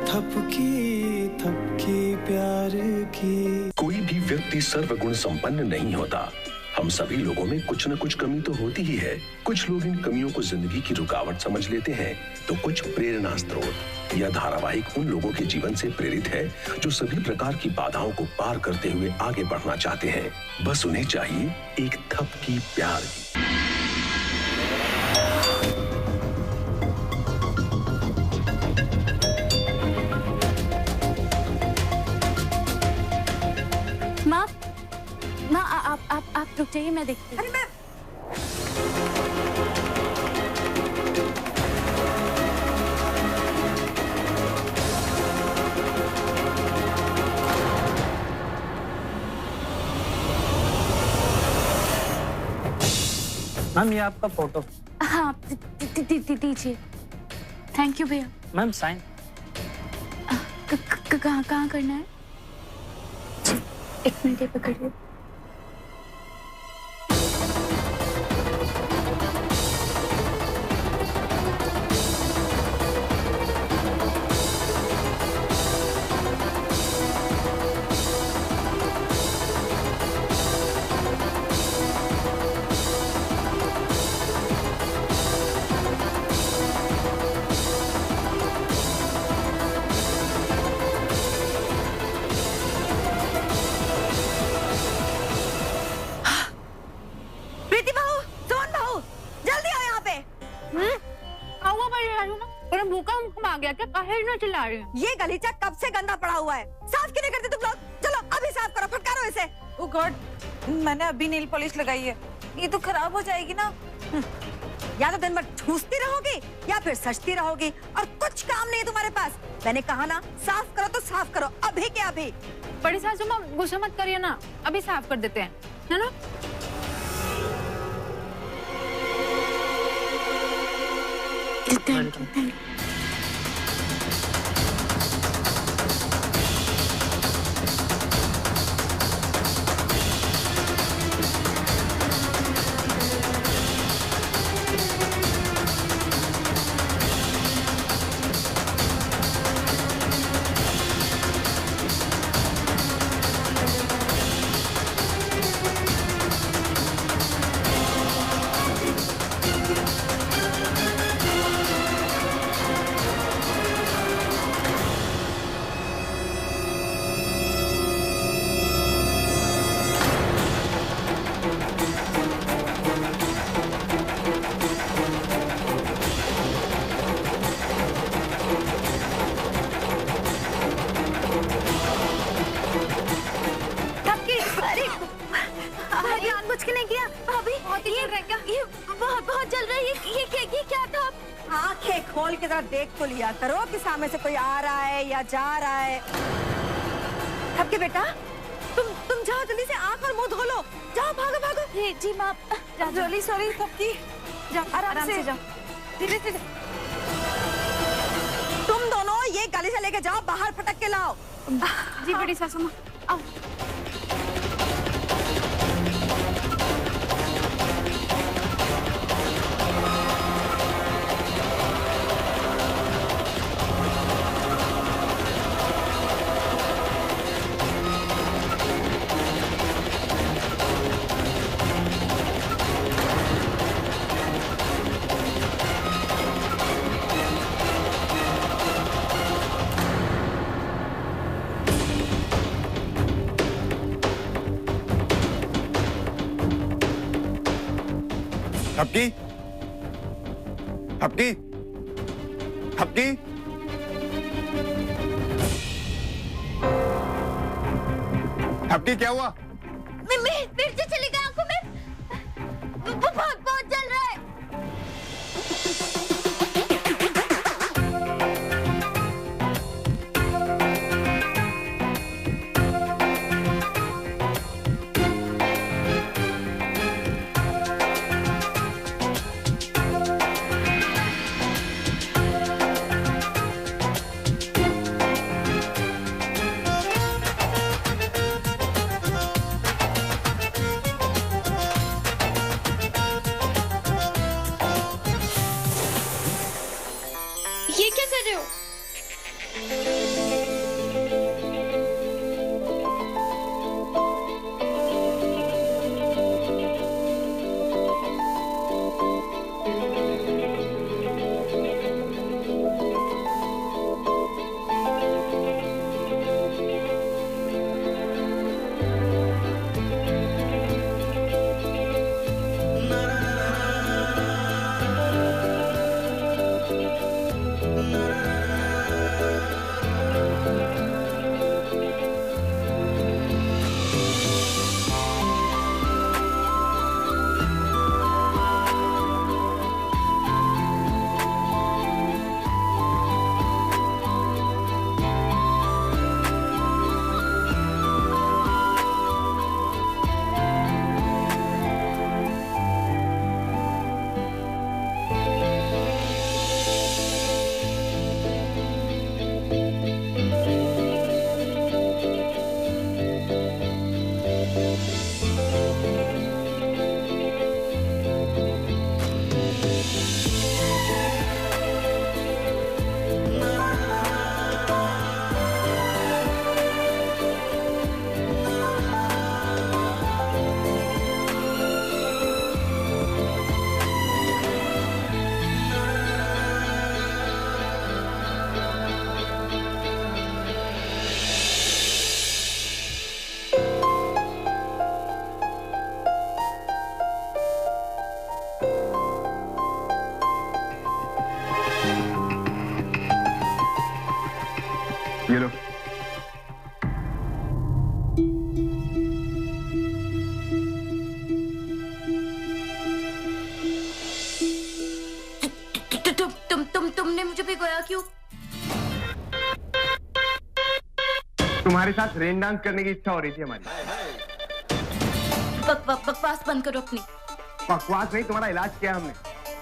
थपकी प्यार की। कोई भी व्यक्ति सर्वगुण संपन्न नहीं होता। हम सभी लोगों में कुछ न कुछ कमी तो होती ही है। कुछ लोग इन कमियों को जिंदगी की रुकावट समझ लेते हैं, तो कुछ प्रेरणा स्रोत। यह धारावाहिक उन लोगों के जीवन से प्रेरित है जो सभी प्रकार की बाधाओं को पार करते हुए आगे बढ़ना चाहते हैं। बस उन्हें चाहिए एक थपकी प्यार की। माँ आप रुक जाइए, मैं देखती हूँ। अरे मैं मैम ये आपका फोटो। हाँ दीजिए। थैंक यू भैया। मैम साइन कहाँ करना है? एक मिनट पकड़िए। आ गया क्या? काहे ना चिल्ला रही हैं? ये गलीचा कब से गंदा पड़ा हुआ है, साफ क्यों नहीं करते तुम लोग? चलो अभी साफ करो, फटकारो इसे। ओह गॉड, मैंने अभी नेल पॉलिश लगाई है, ये तो खराब हो जाएगी ना। या तो दिन भर ठूसती रहोगी या फिर सचती रहोगी, और कुछ काम नहीं है तुम्हारे पास। मैंने कहा ना साफ करो तो साफ करो, अभी के अभी। बड़ी सासू माँ गुस्सा मत करिए ना, अभी साफ कर देते हैं, है ना? आंखें खोल के जरा देख तो लिया करो कि सामने से कोई आ रहा है या जा रहा है। थपके बेटा, तुम जाओ जल्दी से, आंख और मुंह धो लो। जाओ, भागो भागो। जी माँ। जल्दी, सॉरी थपकी। जाओ आराम से जाओ, धीरे धीरे। तुम दोनों ये गली से लेके जाओ, बाहर फटक के लाओ। जी बड़ी सासू माँ, आओ। थपकी, थपकी, थपकी, थपकी, क्या हुआ? मिर्ची चली गई आंखों में, बहुत जल रहा है। ये लो। तुमने मुझे भिगोया क्यों? तुम्हारे साथ रेन डांस करने की इच्छा हो रही थी हमारी। बकवास बंद करो अपनी। बकवास नहीं, तुम्हारा इलाज किया हमने।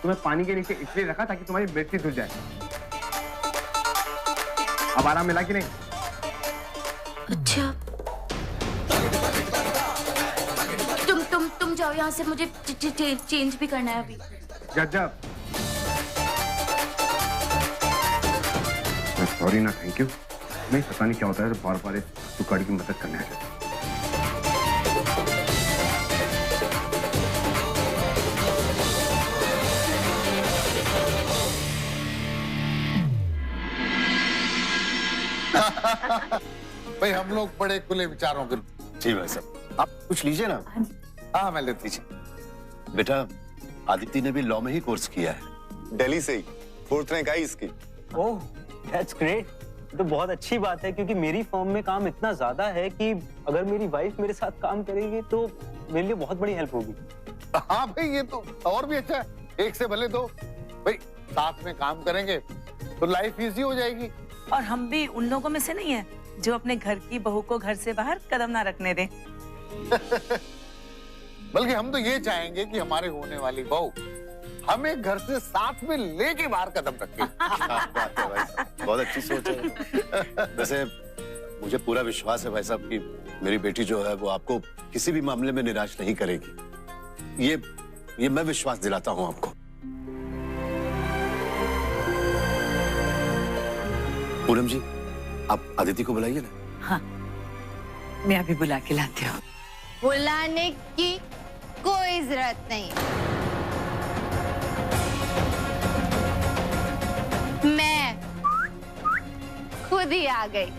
तुम्हें पानी के नीचे इसलिए रखा ताकि तुम्हारी बेइज्जती धुल जाए। अब आराम मिला कि नहीं? अच्छा, तुम जाओ यहाँ से, मुझे चेंज भी करना है अभी। गजब। सॉरी ना, थैंक यू। नहीं, पता नहीं क्या होता है तो बार बार टुकड़ की मदद करने आ जाते। भाई हम लोग बड़े खुले विचारों के। जी भाई साहब, आप कुछ लीजिए ना। हाँ मैं लेती थी। बेटा, आदित्य ने भी लॉ में ही कोर्स किया है, दिल्ली से ही 4th रैंक आई इसकी। ओह, दैट्स ग्रेट। तो बहुत अच्छी बात है, क्योंकि मेरी फर्म में काम इतना ज्यादा है कि अगर मेरी वाइफ मेरे साथ काम करेगी तो मेरे लिए बहुत बड़ी हेल्प होगी। हाँ भाई, ये तो और भी अच्छा है, एक से भले दो। भाई साथ में काम करेंगे तो लाइफ इजी हो जाएगी। और हम भी उन लोगों में से नहीं है जो अपने घर की बहू को घर से बाहर कदम ना रखने दें। बल्कि हम तो ये चाहेंगे कि हमारे होने वाली बहू हमें घर से साथ में लेके बाहर कदम रखे। बात है भाई साहब, बहुत अच्छी सोच है। वैसे मुझे पूरा विश्वास है भाई साहब कि मेरी बेटी जो है वो आपको किसी भी मामले में निराश नहीं करेगी। ये मैं विश्वास दिलाता हूं आपको। पूनम जी, आप अदिति को बुलाइए ना। हाँ, मैं अभी बुला के लाती हूँ। बुलाने की कोई जरूरत नहीं, मैं खुद ही आ गई।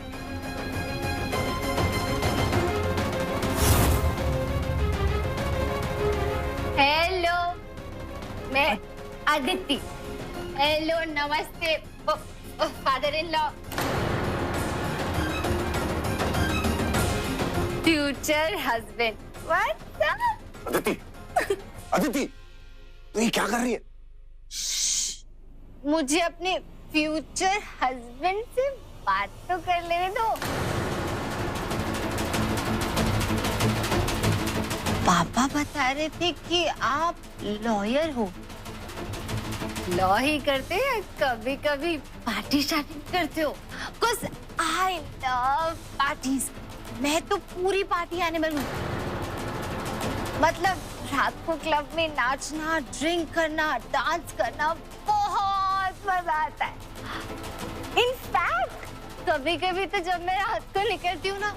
हेलो, मैं अदिति। हेलो, नमस्ते father in law, future husband. What's up? Aditi, Aditi, तू ये क्या कर रही है? मुझे अपने फ्यूचर हस्बैंड से बात तो कर लेने दो। पापा बता रहे थे कि आप लॉयर हो। लॉ ही करते हैं, कभी कभी पार्टी शार्टी करते हो। कुछ आई लव पार्टीज। मैं तो पूरी पार्टी एनिमल हूँ। मतलब रात को क्लब में नाचना, ड्रिंक करना, डांस करना बहुत मजा आता है। इनफैक्ट कभी कभी तो जब मैं रात को निकलती हूँ ना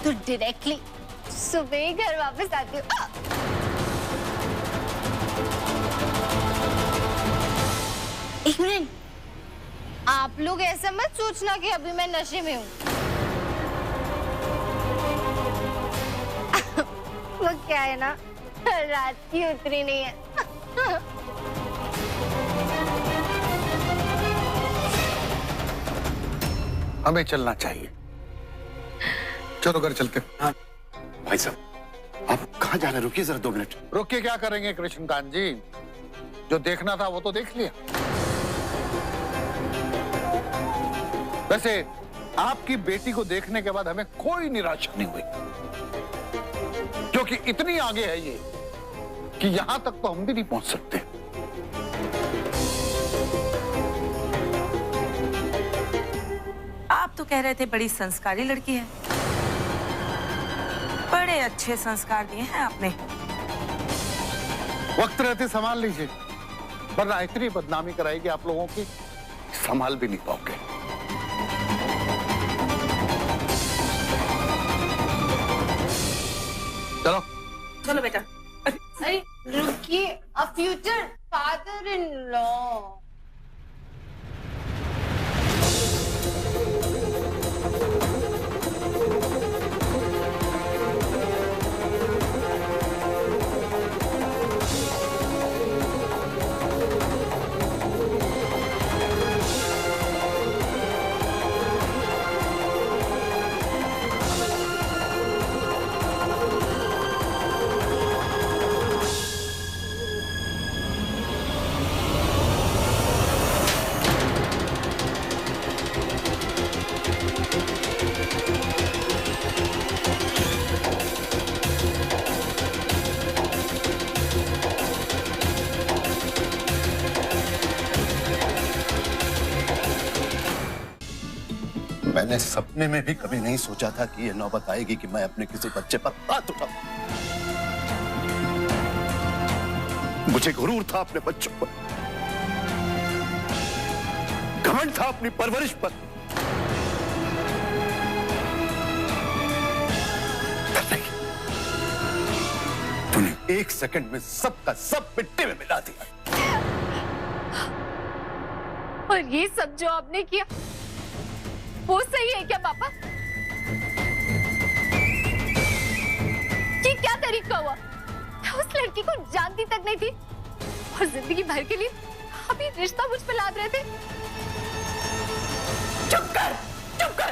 तो डायरेक्टली सुबह ही घर वापस आती हूँ। एक मिनट, आप लोग ऐसा मत सोचना कि अभी मैं नशे में हूँ। वो क्या है ना, रात की उतरी नहीं है। हमें चलना चाहिए, चलो घर चलते। हाँ भाई साहब, आप कहाँ जा रहे हैं? रुकिए जरा 2 मिनट। रुक के क्या करेंगे कृष्णकांत जी, जो देखना था वो तो देख लिया। वैसे आपकी बेटी को देखने के बाद हमें कोई निराशा नहीं हुई, क्योंकि इतनी आगे है ये कि यहां तक तो हम भी नहीं पहुंच सकते। आप तो कह रहे थे बड़ी संस्कारी लड़की है। बड़े अच्छे संस्कार दिए हैं आपने। वक्त रहते संभाल लीजिए, वरना इतनी बदनामी कराएगी आप लोगों की, संभाल भी नहीं पाओगे। चलो चलो बेटा। अरे रुकिए, a future father in law. मैंने सपने में भी कभी नहीं सोचा था कि ये नौबत आएगी कि मैं अपने किसी बच्चे पर हाथ उठाऊं। मुझे गुरूर था अपने बच्चों पर, घमंड था अपनी परवरिश पर। तूने एक सेकंड में सबका सब मिट्टी में मिला दिया। और ये सब जो आपने किया वो सही है क्या पापा? ये क्या तरीका हुआ? मैं उस लड़की को जानती तक नहीं थी और जिंदगी भर के लिए अभी रिश्ता मुझ पे लाद रहे थे। चुप कर, चुप कर।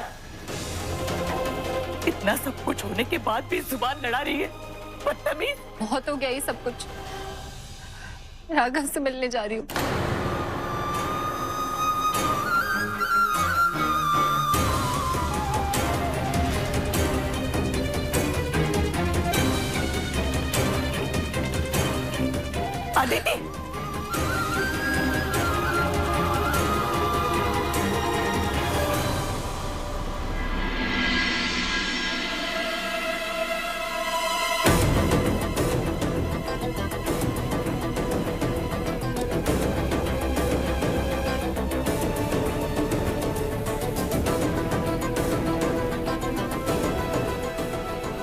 इतना सब कुछ होने के बाद भी जुबान लड़ा रही है, बदतमीज। बहुत हो गया ये सब कुछ। राघव से मिलने जा रही हूँ। अदिति,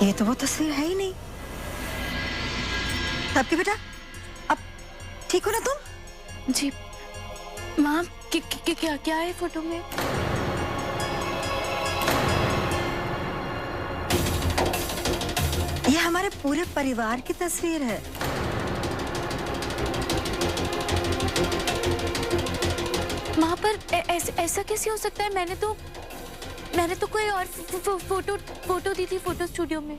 ये तो वो तस्वीर है ही नहीं। आपके बेटा, अब ठीक हो ना तुम? जी माँ, क्या क्या है फोटो में? ये हमारे पूरे परिवार की तस्वीर है। माँ पर ऐसा कैसे हो सकता है? मैंने तो कोई और फोटो दी थी फोटो स्टूडियो में।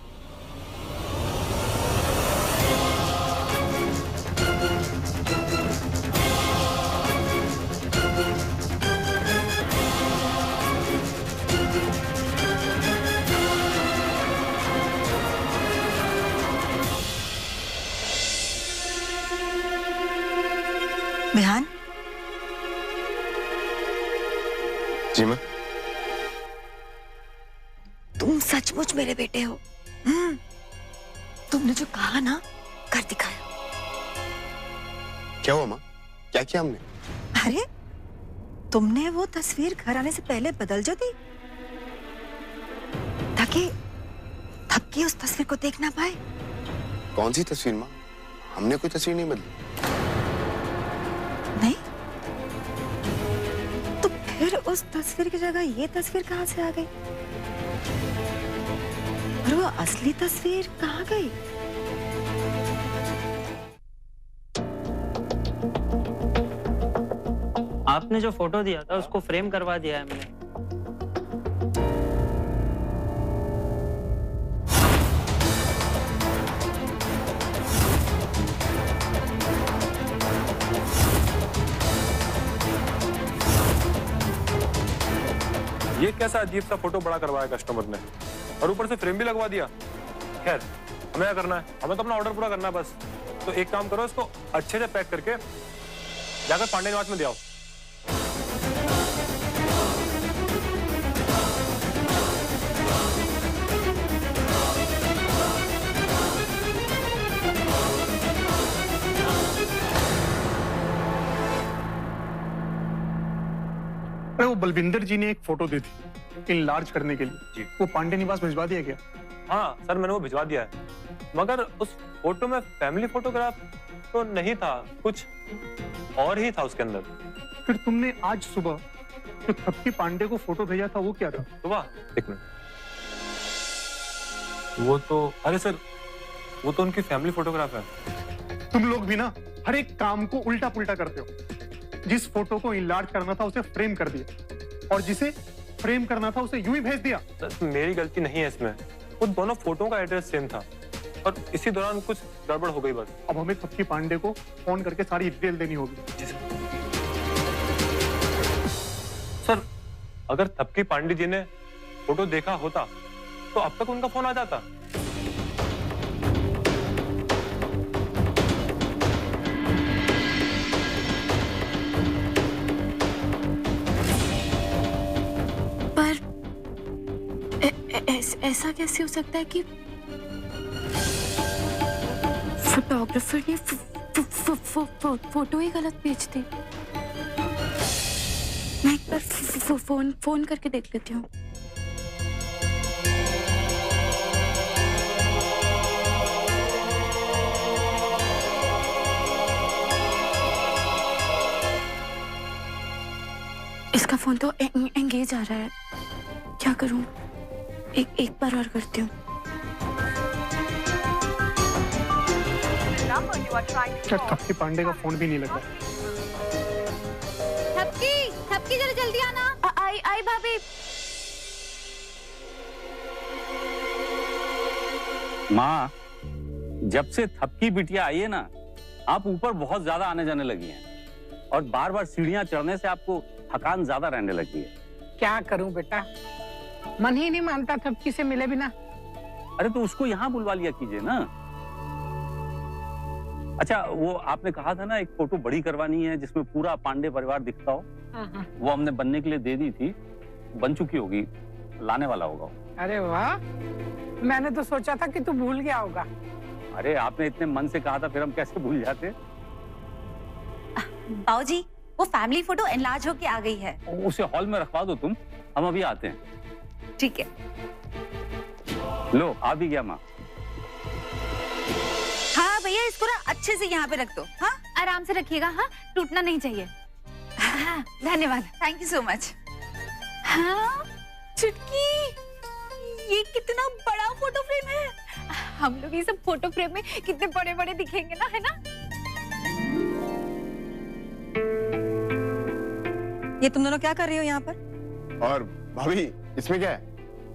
बिहान, जी माँ। तुम सचमुच मेरे बेटे हो। तुमने जो कहा ना, कर दिखाया। क्या हुआ माँ? क्या किया हमने? अरे तुमने वो तस्वीर घर आने से पहले बदल जो दी ताकि थपकी उस तस्वीर को देख ना पाए। कौन सी तस्वीर माँ? हमने कोई तस्वीर नहीं बदली। नहीं तो फिर उस तस्वीर की जगह ये तस्वीर कहाँ से आ गई? और वो असली तस्वीर कहाँ गई? आपने जो फोटो दिया था उसको फ्रेम करवा दिया है हमने। ये कैसा अजीब सा फोटो बड़ा करवाया कस्टमर ने और ऊपर से फ्रेम भी लगवा दिया। खैर, हमें क्या करना है? हमें तो अपना ऑर्डर पूरा करना है बस। तो एक काम करो, इसको अच्छे से पैक करके जाकर पांडे निवास में दे आओ। अरे वो बलविंदर जी ने एक फोटो दी थी इनलार्ज करने के लिए, वो पांडे निवास भिजवा दिया क्या? हाँ सर, मैंने वो भिजवा दिया है, मगर उस फोटो में फैमिली फोटोग्राफ तो नहीं था, कुछ और ही था उसके अंदर। फिर तुमने आज सुबह जो थपकी पांडे को फोटो भेजा था वो क्या था? सुबह? एक मिनट, वो तो, अरे सर, वो तो उनकी फैमिली फोटोग्राफ है। तुम लोग भी ना हर एक काम को उल्टा पुल्टा करते हो। जिस फोटो को इनलार्ज करना था उसे फ्रेम कर दिया और जिसे फ्रेम करना था उसे यूं ही भेज दिया। सर, मेरी गलती नहीं है इसमें, वो दोनों फोटो का एड्रेस सेम था और इसी दौरान कुछ गड़बड़ हो गई बस। अब हमें थपकी पांडे को फोन करके सारी डिटेल देनी होगी। सर, अगर थपकी पांडे जी ने फोटो देखा होता तो अब तक उनका फोन आ जाता। ऐसा कैसे हो सकता है कि फोटोग्राफर ने फोटो ही गलत भेज दी? मैं एक बार फोन करके देख लेती हूँ। इसका फोन तो एंगेज आ रहा है, क्या करूं? एक बार और करती हूँ। थपकी पांडे का फोन भी नहीं लगा। थपकी जरा जल्दी आना। आई भाभी। माँ, जब से थपकी बिटिया आई है ना, आप ऊपर बहुत ज्यादा आने जाने लगी हैं और बार बार सीढ़ियां चढ़ने से आपको थकान ज्यादा रहने लगी है। क्या करूं बेटा, मन ही नहीं मानता थपकी से मिले बिना। अरे तो उसको यहाँ बुलवा लिया कीजिए ना। अच्छा, वो आपने कहा था ना एक फोटो बड़ी करवानी है जिसमें पूरा पांडे परिवार दिखता हो, वो हमने बनने के लिए दे दी थी, बन चुकी होगी, लाने वाला होगा। अरे वाह, मैंने तो सोचा था कि तू भूल गया होगा। अरे आपने इतने मन से कहा था, फिर हम कैसे भूल जाते। बाबूजी, वो फैमिली फोटो एनलार्ज होके आ गई है। उसे हॉल में रखवा दो तुम, हम अभी आते हैं। ठीक है। लो, आ भी गया माँ। हाँ भैया, इसको ना अच्छे से यहाँ पे रख दो। हाँ, आराम से रखिएगा। हाँ, टूटना नहीं चाहिए। हाँ, धन्यवाद, थैंक यू सो मच। हाँ, चुटकी, ये कितना बड़ा फोटो फ्रेम है। हम लोग ये सब फोटो फ्रेम में कितने बड़े बड़े दिखेंगे ना, है ना? ये तुम दोनों क्या कर रही हो यहाँ पर? और भाभी, इसमें क्या है?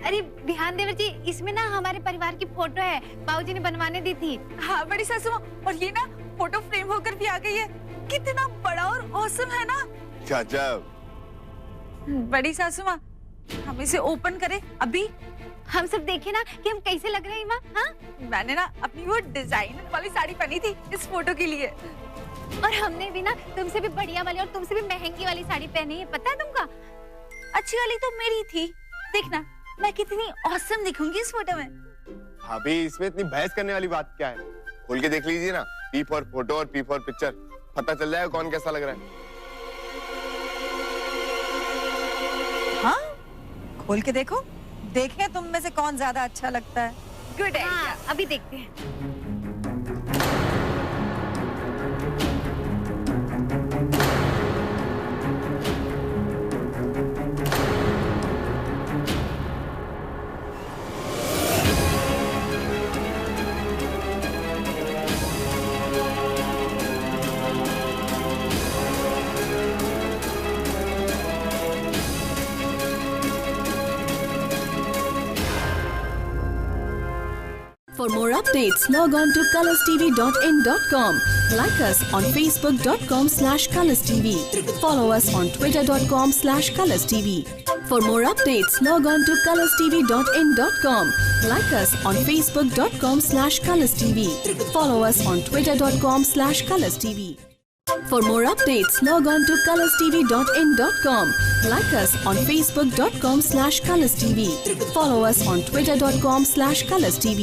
अरे ध्यान देवर जी, इसमें ना हमारे परिवार की फोटो है, बाबूजी ने बनवाने दी थी। हाँ बड़ी सासू माँ, और ये ना फोटो फ्रेम होकर भी आ गई है। कितना बड़ा और ऑसम है ना। गजब। बड़ी सासू माँ, हम इसे ओपन करें अभी? हम सब देखें ना कि हम कैसे लग रहे हैं माँ। हाँ, मैंने ना अपनी वो डिजाइनर वाली साड़ी पहनी थी इस फोटो के लिए, और हमने भी ना तुमसे भी बढ़िया वाली और तुमसे भी महंगी वाली साड़ी पहनी है, पता है तुमको? अच्छी वाली तो मेरी थी। देखना मैं कितनी ऑसम दिखूंगी इस फोटो में। भाभी, इसमें इतनी बहस करने वाली बात क्या है? खोल के देख लीजिए ना, पी फॉर फोटो और पी फॉर पिक्चर, पता चल जाएगा कौन कैसा लग रहा है। हाँ, खोल के देखो, देखें तुम में से कौन ज्यादा अच्छा लगता है। गुड आइडिया, अभी देखते हैं। For more updates, log on to colorstv.in.com. Like us on facebook.com/colorstv. Follow us on twitter.com/colorstv. For more updates, log on to colorstv.in.com. Like us on facebook.com/colorstv. Follow us on twitter.com/colorstv. For more updates, log on to colorstv.in.com. Like us on facebook.com/colorstv. Follow us on twitter.com/colorstv.